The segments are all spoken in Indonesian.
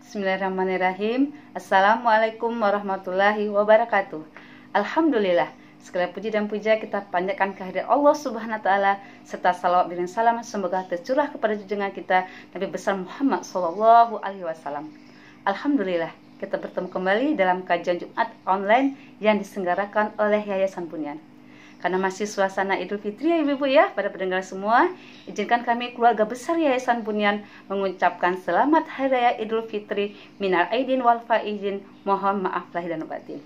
Bismillahirrahmanirrahim. Assalamualaikum warahmatullahi wabarakatuh. Alhamdulillah, segala puji dan puja kita panjatkan kehadirat Allah Subhanahu wa taala serta salawat dan salam semoga tercurah kepada junjungan kita Nabi besar Muhammad sallallahu alaihi wasallam. Alhamdulillah, kita bertemu kembali dalam kajian Jumat online yang diselenggarakan oleh Yayasan Bunyan. Karena masih suasana Idul Fitri ya Ibu ya, pada pendengar semua, izinkan kami keluarga besar Yayasan Bunyan mengucapkan selamat Hari Raya Idul Fitri minal aidin wal faizin, mohon maaf lahir dan batin.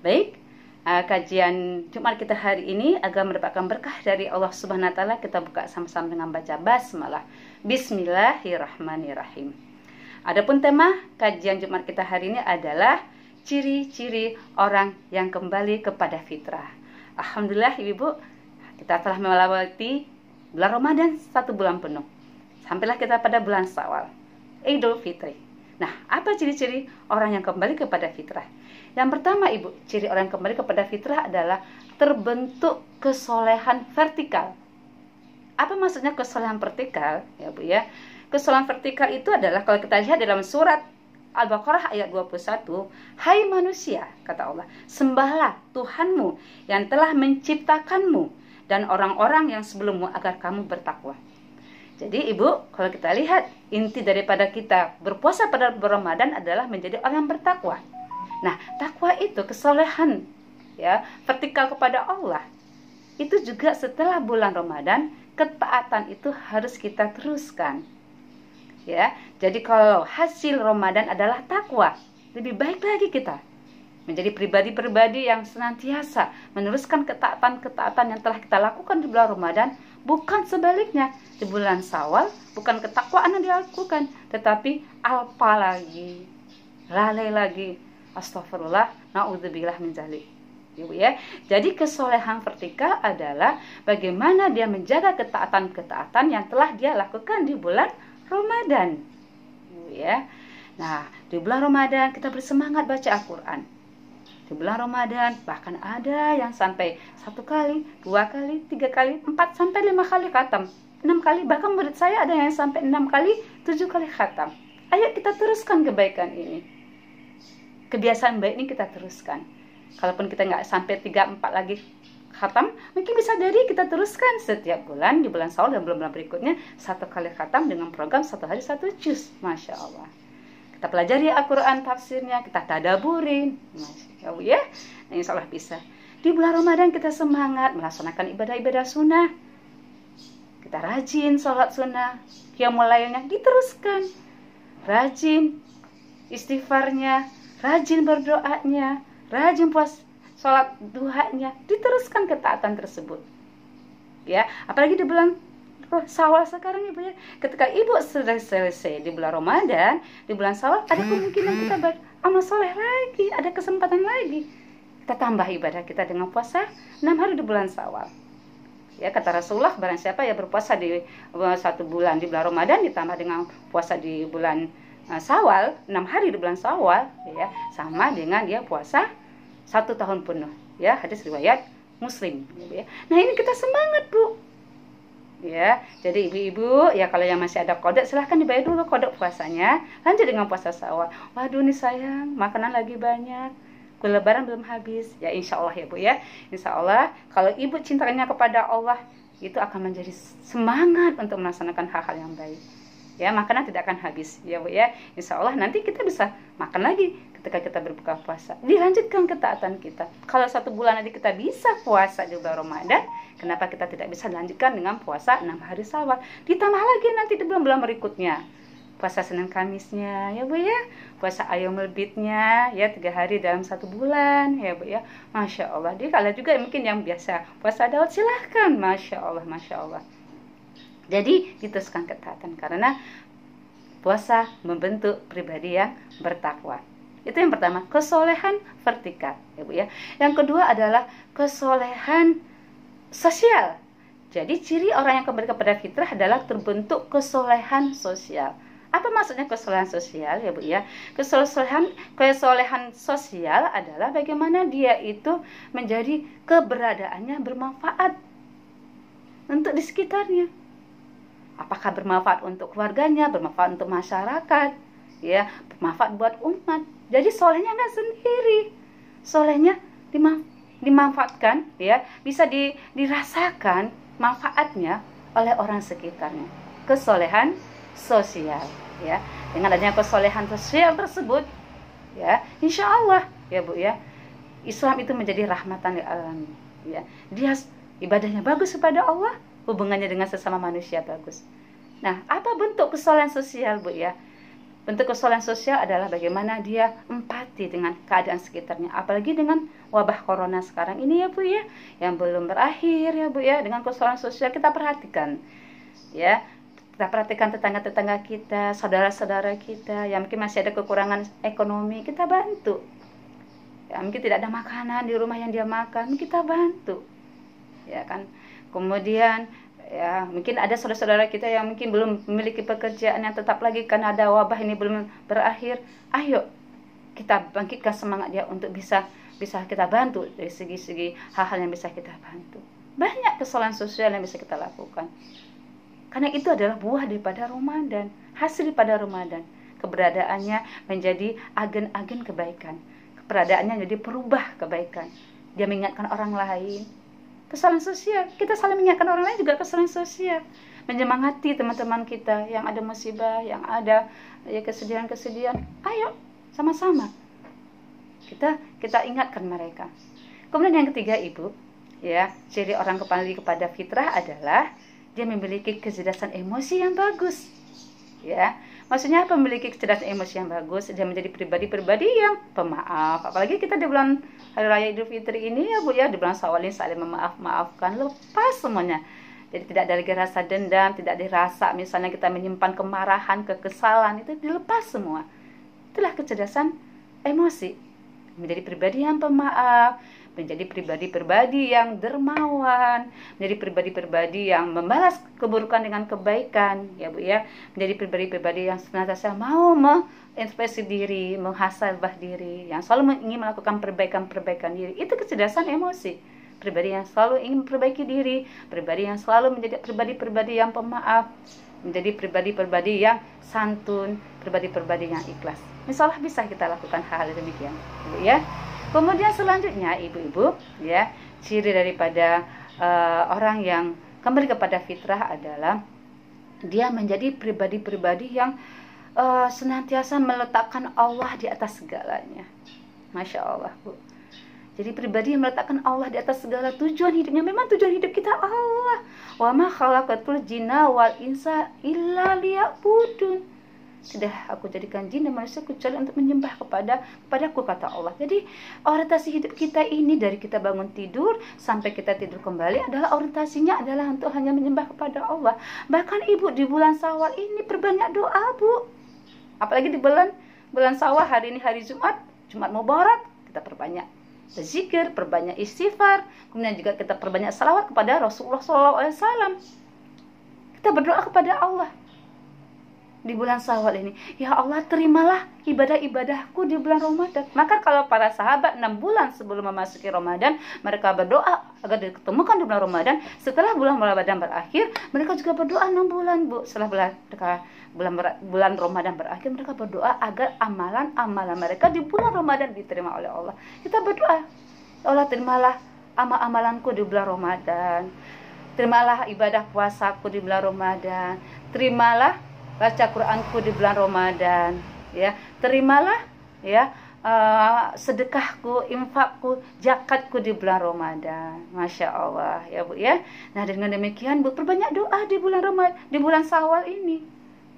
Baik, kajian Jumat kita hari ini agar mendapatkan berkah dari Allah Subhanahu wa taala, kita buka sama-sama dengan baca basmalah. Bismillahirrahmanirrahim. Adapun tema kajian Jumat kita hari ini adalah ciri-ciri orang yang kembali kepada fitrah. Alhamdulillah Ibu, kita telah melewati bulan Ramadan 1 bulan penuh. Sampailah kita pada bulan Syawal, Idul Fitri. Nah, apa ciri-ciri orang yang kembali kepada fitrah? Yang pertama Ibu, ciri orang yang kembali kepada fitrah adalah terbentuk kesolehan vertikal. Apa maksudnya kesolehan vertikal? Ya Bu ya, kesolehan vertikal itu adalah kalau kita lihat dalam surat Al-Baqarah ayat 21, hai manusia, kata Allah, sembahlah Tuhanmu yang telah menciptakanmu dan orang-orang yang sebelummu agar kamu bertakwa. Jadi Ibu, kalau kita lihat inti daripada kita berpuasa pada bulan Ramadan adalah menjadi orang yang bertakwa. Nah, takwa itu kesolehan ya, vertikal kepada Allah. Itu juga setelah bulan Ramadan, ketaatan itu harus kita teruskan. Ya, jadi kalau hasil Ramadan adalah takwa, lebih baik lagi kita menjadi pribadi-pribadi yang senantiasa meneruskan ketaatan-ketaatan yang telah kita lakukan di bulan Ramadan, bukan sebaliknya di bulan Syawal, bukan ketakwaan yang dilakukan, tetapi alpa lagi, lalai lagi, astagfirullah, naudzubillah min dzalik. Ya, jadi kesolehan vertikal adalah bagaimana dia menjaga ketaatan-ketaatan yang telah dia lakukan di bulan Ramadan, ya. Nah, di bulan Ramadan kita bersemangat baca Al-Quran. Di bulan Ramadan bahkan ada yang sampai 1 kali, 2 kali, 3 kali, 4 sampai 5 kali khatam, 6 kali, bahkan murid saya ada yang sampai 6 kali, 7 kali khatam. Ayo kita teruskan kebaikan ini, kebiasaan baik ini kita teruskan. Kalaupun kita nggak sampai 3-4 lagi khatam, mungkin bisa jadi kita teruskan setiap bulan, di bulan Syawal dan bulan-bulan berikutnya 1 kali khatam dengan program 1 hari 1 juz. Masya Allah, kita pelajari Al-Quran tafsirnya, kita tadaburin, Masya Allah ya. Nah, insya Allah bisa. Di bulan Ramadan kita semangat melaksanakan ibadah-ibadah sunnah, kita rajin sholat sunnah, qiyamul lailnya diteruskan, rajin istighfarnya, rajin berdoanya, rajin sholat duhanya, diteruskan ketaatan tersebut. Ya, apalagi di bulan Syawal sekarang Ibu ya. Ketika Ibu sudah selesai di bulan Ramadan, di bulan Syawal ada kemungkinan kita beramal soleh lagi, ada kesempatan lagi. Kita tambah ibadah kita dengan puasa 6 hari di bulan Syawal. Ya, kata Rasulullah, barang siapa yang berpuasa di 1 bulan di bulan Ramadan ditambah dengan puasa di bulan Syawal, 6 hari di bulan Syawal, ya, sama dengan dia puasa 1 tahun penuh, ya, hadis riwayat Muslim, ya. Nah, ini kita semangat Bu, ya. Jadi ibu-ibu ya, kalau yang masih ada kodok silahkan dibayar dulu kodok puasanya, lanjut dengan puasa Syawal. Waduh nih sayang, makanan lagi banyak, kue lebaran belum habis, ya insya Allah ya Bu ya. Insya Allah kalau ibu cintanya kepada Allah, itu akan menjadi semangat untuk melaksanakan hal-hal yang baik. Ya, makanan tidak akan habis ya Bu ya. Insya Allah nanti kita bisa makan lagi ketika kita berbuka puasa. Dilanjutkan ketaatan kita. Kalau 1 bulan nanti kita bisa puasa di bulan Ramadan, kenapa kita tidak bisa lanjutkan dengan puasa 6 hari Syawal? Ditambah lagi nanti di bulan-bulan berikutnya, puasa Senin Kamisnya ya Bu ya, puasa Ayyamul Bidnya ya, 3 hari dalam 1 bulan ya Bu ya. Masya Allah. Jadi kalau juga mungkin yang biasa puasa Daud, silahkan. Masya Allah, Masya Allah. Jadi diteruskan ketaatan karena puasa membentuk pribadi yang bertakwa. Itu yang pertama, kesolehan vertikal ya Bu ya. Yang kedua adalah kesolehan sosial. Jadi ciri orang yang kembali kepada fitrah adalah terbentuk kesolehan sosial. Apa maksudnya kesolehan sosial ya Bu ya? Kesolehan sosial adalah bagaimana dia itu menjadi keberadaannya bermanfaat untuk di sekitarnya. Apakah bermanfaat untuk keluarganya, bermanfaat untuk masyarakat, ya, bermanfaat buat umat. Jadi solehnya nggak sendiri, solehnya dimanfaatkan, ya, bisa dirasakan manfaatnya oleh orang sekitarnya. Kesolehan sosial, ya, dengan adanya kesolehan sosial tersebut, ya, insya Allah, ya Bu, ya, Islam itu menjadi rahmatan lil alamin, ya. Dia ibadahnya bagus kepada Allah, hubungannya dengan sesama manusia bagus. Nah, apa bentuk kesolehan sosial, Bu, ya? Bentuk kesolehan sosial adalah bagaimana dia empati dengan keadaan sekitarnya, apalagi dengan wabah corona sekarang ini, ya Bu, ya, yang belum berakhir, ya Bu, ya. Dengan kesolehan sosial kita perhatikan, ya, kita perhatikan tetangga-tetangga kita, saudara-saudara kita yang mungkin masih ada kekurangan ekonomi, kita bantu. Ya, mungkin tidak ada makanan di rumah yang dia makan, kita bantu, ya kan. Kemudian, ya, mungkin ada saudara-saudara kita yang mungkin belum memiliki pekerjaan yang tetap lagi karena ada wabah ini belum berakhir. Ayo kita bangkitkan semangat dia untuk bisa kita bantu dari segi-segi hal-hal yang bisa kita bantu. Banyak kesalahan sosial yang bisa kita lakukan. Karena itu adalah buah daripada Ramadan, hasil daripada Ramadan. Keberadaannya menjadi agen-agen kebaikan. Keberadaannya menjadi perubah kebaikan. Dia mengingatkan orang lain. Kesalahan sosial, kita saling mengingatkan orang lain juga kesalahan sosial. Menyemangati teman-teman kita yang ada musibah, yang ada ya kesedihan-kesedihan. Ayo sama-sama kita ingatkan mereka. Kemudian yang ketiga, Ibu, ya, ciri orang kembali kepada fitrah adalah dia memiliki kecerdasan emosi yang bagus. Ya, maksudnya apa? Memiliki kecerdasan emosi yang bagus, dia menjadi pribadi-pribadi yang pemaaf. Apalagi kita di bulan Hari Raya Idul Fitri ini, ya Bu, ya, di bulan Syawal ini saling memaaf-maafkan, lepas semuanya. Jadi tidak ada lagi rasa dendam, tidak ada rasa misalnya kita menyimpan kemarahan, kekesalan, itu dilepas semua. Itulah kecerdasan emosi. Menjadi pribadi yang pemaaf, menjadi pribadi-pribadi yang dermawan, menjadi pribadi-pribadi yang membalas keburukan dengan kebaikan, ya Bu, ya. Menjadi pribadi-pribadi yang senantiasa mau mengintrospeksi diri, muhasabah diri, yang selalu ingin melakukan perbaikan-perbaikan diri. Itu kecerdasan emosi. Pribadi yang selalu ingin memperbaiki diri, pribadi yang selalu menjadi pribadi-pribadi yang pemaaf, menjadi pribadi-pribadi yang santun, pribadi-pribadi yang ikhlas. Misalnya bisa kita lakukan hal demikian, Bu, ya. Kemudian selanjutnya, ibu-ibu, ya, ciri daripada orang yang kembali kepada fitrah adalah dia menjadi pribadi-pribadi yang senantiasa meletakkan Allah di atas segalanya. Masya Allah, Bu. Jadi pribadi yang meletakkan Allah di atas segala tujuan hidupnya. Memang tujuan hidup kita Allah. Wa ma khalaqatul jinna wal insa illa liya'budun. Tidak aku jadikan jin dan manusia kecuali untuk menyembah kepadaku, kata Allah. Jadi orientasi hidup kita ini dari kita bangun tidur sampai kita tidur kembali adalah orientasinya adalah untuk hanya menyembah kepada Allah. Bahkan Ibu di bulan Syawal ini perbanyak doa, Bu. Apalagi di bulan Syawal, hari ini hari Jumat Mubarak, kita perbanyak berzikir, perbanyak istighfar, kemudian juga kita perbanyak salawat kepada Rasulullah SAW. Kita berdoa kepada Allah di bulan Syawal ini, ya Allah, terimalah ibadah-ibadahku di bulan Ramadan. Maka kalau para sahabat 6 bulan sebelum memasuki Ramadan, mereka berdoa agar diketemukan di bulan Ramadan. Setelah bulan Ramadan berakhir, mereka juga berdoa 6 bulan, Bu. Setelah bulan Ramadan berakhir, mereka berdoa agar amalan-amalan mereka di bulan Ramadan diterima oleh Allah. Kita berdoa, Allah, terimalah amal-amalanku di bulan Ramadan. Terimalah ibadah puasaku di bulan Ramadan. Terimalah baca Quranku di bulan Ramadan, ya. Terimalah, ya, sedekahku, infakku, zakatku di bulan Ramadan. Masya Allah, ya Bu, ya. Nah, dengan demikian Bu, perbanyak doa di bulan Ramadan, di bulan Syawal ini.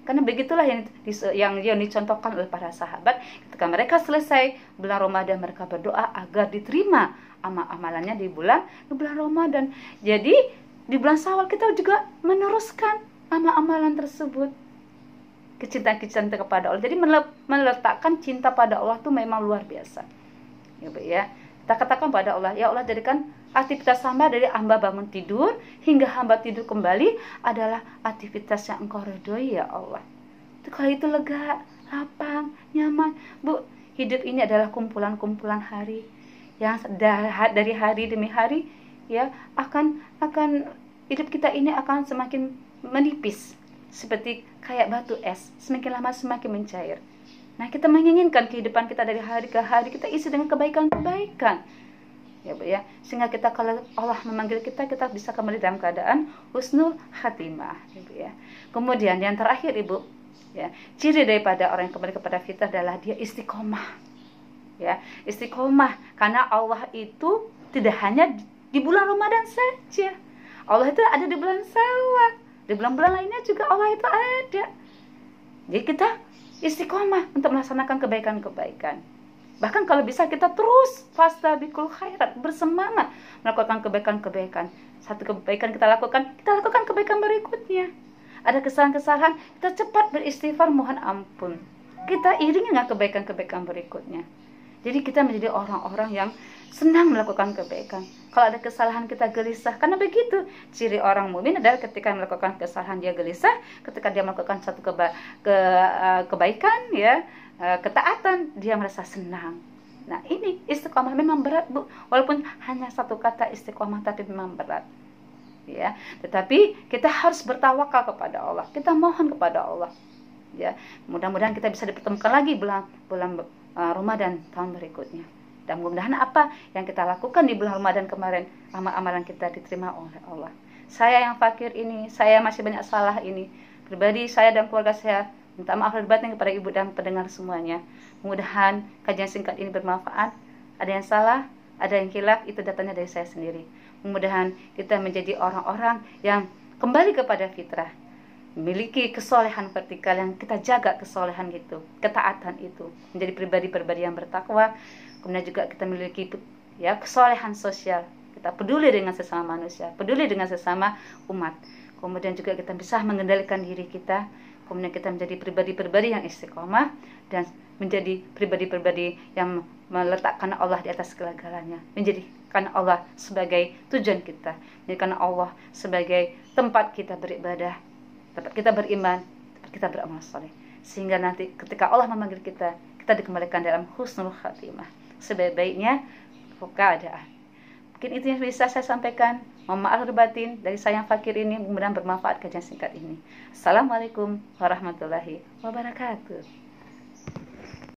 Karena begitulah yang dicontohkan oleh para sahabat. Ketika mereka selesai bulan Ramadan, mereka berdoa agar diterima amalannya di bulan Ramadan. Jadi di bulan Syawal kita juga meneruskan amalan tersebut. Kecintaan kepada Allah. Jadi meletakkan cinta pada Allah itu memang luar biasa, ya Bu, ya. Kita katakan pada Allah, ya Allah, jadikan aktivitas hamba dari hamba bangun tidur hingga hamba tidur kembali adalah aktivitas yang Engkau ridhoi, ya Allah. Itu kalau itu lega, lapang, nyaman, Bu. Hidup ini adalah kumpulan-kumpulan hari yang dari hari demi hari, ya, akan hidup kita ini akan semakin menipis, seperti kayak batu es, semakin lama semakin mencair. Nah, kita menginginkan kehidupan kita dari hari ke hari kita isi dengan kebaikan-kebaikan. Ya Bu ya, sehingga kita kalau Allah memanggil kita, kita bisa kembali dalam keadaan husnul khatimah, ya Bu ya. Kemudian yang terakhir Ibu, ya, ciri daripada orang yang kembali kepada fitrah adalah dia istiqomah. Ya, istiqomah karena Allah itu tidak hanya di bulan Ramadan saja. Allah itu ada di bulan Syawal. Di bulan-bulan lainnya juga Allah itu ada. Jadi kita istiqomah untuk melaksanakan kebaikan-kebaikan. Bahkan kalau bisa kita terus fastabiqul khairat, bersemangat melakukan kebaikan-kebaikan. Satu kebaikan kita lakukan kebaikan berikutnya. Ada kesalahan-kesalahan, kita cepat beristighfar mohon ampun. Kita iringi dengan kebaikan-kebaikan berikutnya. Jadi kita menjadi orang-orang yang senang melakukan kebaikan. Kalau ada kesalahan kita gelisah, karena begitu ciri orang mukmin adalah ketika melakukan kesalahan dia gelisah, ketika dia melakukan satu kebaikan, ya, ketaatan, dia merasa senang. Nah, ini istiqomah memang berat Bu, walaupun hanya satu kata istiqomah tapi memang berat. Ya, tetapi kita harus bertawakal kepada Allah. Kita mohon kepada Allah. Ya, mudah-mudahan kita bisa dipertemukan lagi bulan Ramadan tahun berikutnya. Dan mudah-mudahan apa yang kita lakukan di bulan Ramadan kemarin, amal-amalan kita diterima oleh Allah. Saya yang fakir ini, saya masih banyak salah ini. Pribadi saya dan keluarga saya minta maaf lahir batin kepada ibu dan pendengar semuanya. Mudah-mudahan kajian singkat ini bermanfaat. Ada yang salah, ada yang khilaf, itu datanya dari saya sendiri. Mudah-mudahan kita menjadi orang-orang yang kembali kepada fitrah, memiliki kesolehan vertikal yang kita jaga, kesolehan itu, ketaatan itu, menjadi pribadi-pribadi yang bertakwa. Kemudian juga kita memiliki ya kesolehan sosial, kita peduli dengan sesama manusia, peduli dengan sesama umat. Kemudian juga kita bisa mengendalikan diri kita. Kemudian kita menjadi pribadi-pribadi yang istiqomah dan menjadi pribadi-pribadi yang meletakkan Allah di atas segala-galanya, menjadikan Allah sebagai tujuan kita, menjadikan Allah sebagai tempat kita beribadah, tempat kita beriman, tempat kita beramal saleh, sehingga nanti ketika Allah memanggil kita, kita dikembalikan dalam husnul khatimah, sebaik-baiknya keadaan. Mungkin itu yang bisa saya sampaikan. Mohon maaf lahir batin dari saya yang fakir ini, mudah-mudahan bermanfaat kajian singkat ini. Assalamualaikum warahmatullahi wabarakatuh.